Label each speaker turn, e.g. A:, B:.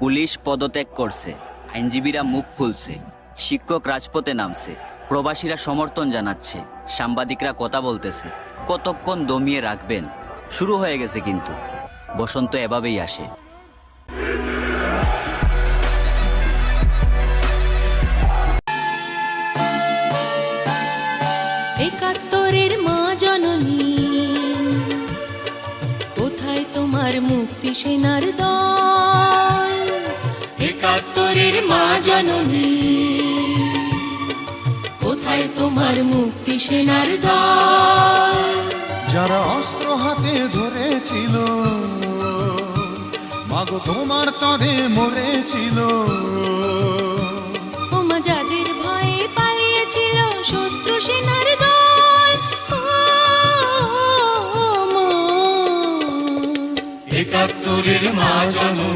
A: Police পদত্যাগ করছে, আইনজীবীরা মুখ খুলছে, শিক্ষক রাজপথে নামছে, প্রবাসীরা সমর্থন জানাচ্ছে, সাংবাদিকরা কথা বলতেছে। কতক্ষণ দমিয়ে রাখবেন? শুরু হয়ে গেছে কিন্তু। বসন্ত এভাবেই আসে।
B: একাত্তরের মা জননী, কোথায় তোমার মুক্তি সেনার দল? একাত্তরের মা জননী, কোথায় তোমার মুক্তি সেনার দল?
C: যারা অস্ত্র হাতে ধরেছিল, মাগো তোমার তরে মরেছিল।
B: ওমা যাদের ভয়ে পালিয়েছিল শত্রু সেনার দল।
C: একাত্তরের মা জননী,